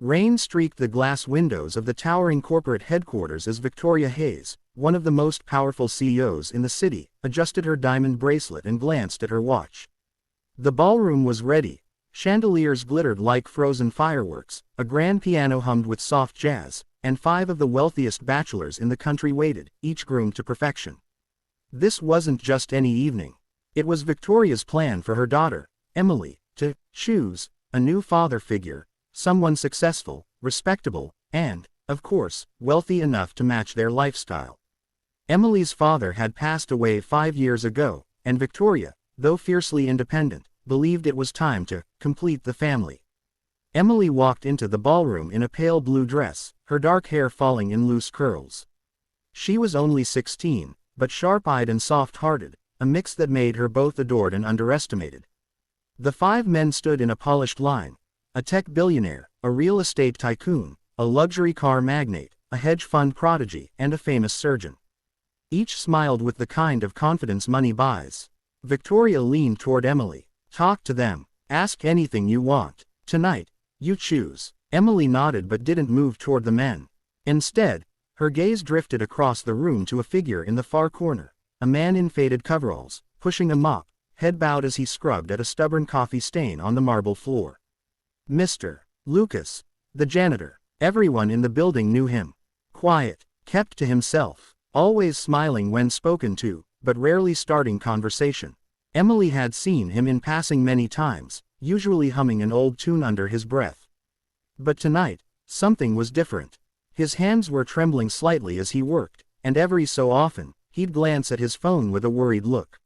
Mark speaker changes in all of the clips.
Speaker 1: Rain streaked the glass windows of the towering corporate headquarters as Victoria Hayes, one of the most powerful CEOs in the city, adjusted her diamond bracelet and glanced at her watch. The ballroom was ready. Chandeliers glittered like frozen fireworks, a grand piano hummed with soft jazz, and 5 of the wealthiest bachelors in the country waited, each groomed to perfection. This wasn't just any evening. It was Victoria's plan for her daughter, Emily, to choose a new father figure, someone successful, respectable, and, of course, wealthy enough to match their lifestyle. Emily's father had passed away 5 years ago, and Victoria, though fiercely independent, believed it was time to complete the family. Emily walked into the ballroom in a pale blue dress, her dark hair falling in loose curls. She was only 16, but sharp-eyed and soft-hearted, a mix that made her both adored and underestimated. The 5 men stood in a polished line: a tech billionaire, a real estate tycoon, a luxury car magnate, a hedge fund prodigy, and a famous surgeon. Each smiled with the kind of confidence money buys. Victoria leaned toward Emily. "Talk to them. Ask anything you want. Tonight, you choose." Emily nodded but didn't move toward the men. Instead, her gaze drifted across the room to a figure in the far corner, a man in faded coveralls, pushing a mop, head bowed as he scrubbed at a stubborn coffee stain on the marble floor. Mr. Lucas, the janitor. Everyone in the building knew him. Quiet, kept to himself, always smiling when spoken to, but rarely starting conversation. Emily had seen him in passing many times, usually humming an old tune under his breath. But tonight, something was different. His hands were trembling slightly as he worked, and every so often, he'd glance at his phone with a worried look.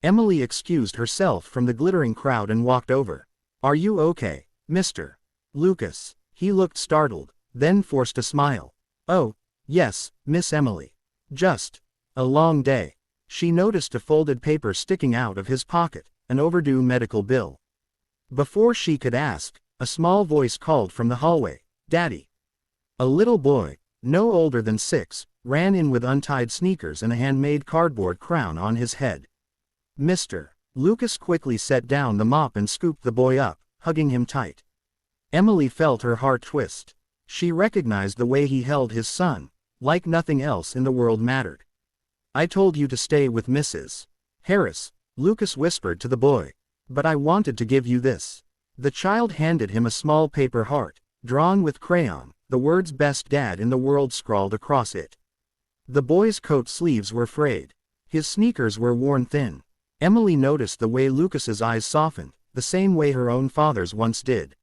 Speaker 1: Emily excused herself from the glittering crowd and walked over. "Are you okay, Mr. Lucas?" He looked startled, then forced a smile. "Oh, yes, Miss Emily. Just a long day." She noticed a folded paper sticking out of his pocket, an overdue medical bill. Before she could ask, a small voice called from the hallway, "Daddy." A little boy, no older than 6, ran in with untied sneakers and a handmade cardboard crown on his head. Mr. Lucas quickly set down the mop and scooped the boy up, hugging him tight. Emily felt her heart twist. She recognized the way he held his son, like nothing else in the world mattered. "I told you to stay with Mrs. Harris," Lucas whispered to the boy. "But I wanted to give you this." The child handed him a small paper heart, drawn with crayon, the words "Best Dad in the World" scrawled across it. The boy's coat sleeves were frayed. His sneakers were worn thin. Emily noticed the way Lucas's eyes softened, the same way her own father's once did.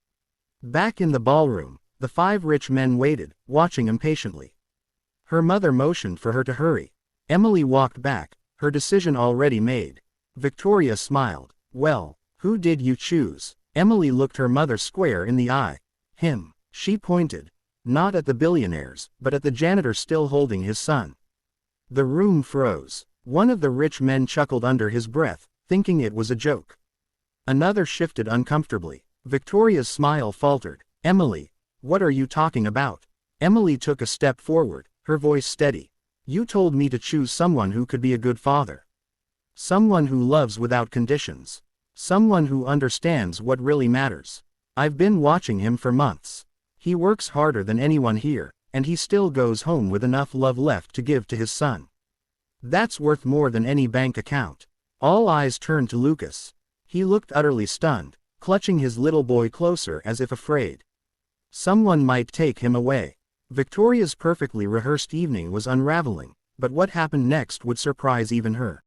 Speaker 1: Back in the ballroom, the 5 rich men waited, watching impatiently. Her mother motioned for her to hurry. Emily walked back, her decision already made. Victoria smiled. "Well, who did you choose?" Emily looked her mother square in the eye. "Him." She pointed. Not at the billionaires, but at the janitor still holding his son. The room froze. One of the rich men chuckled under his breath, thinking it was a joke. Another shifted uncomfortably. Victoria's smile faltered. "Emily, what are you talking about?" Emily took a step forward, her voice steady. "You told me to choose someone who could be a good father. Someone who loves without conditions. Someone who understands what really matters. I've been watching him for months. He works harder than anyone here, and he still goes home with enough love left to give to his son. That's worth more than any bank account." All eyes turned to Lucas. He looked utterly stunned, clutching his little boy closer as if afraid. Someone might take him away. Victoria's perfectly rehearsed evening was unraveling, but what happened next would surprise even her.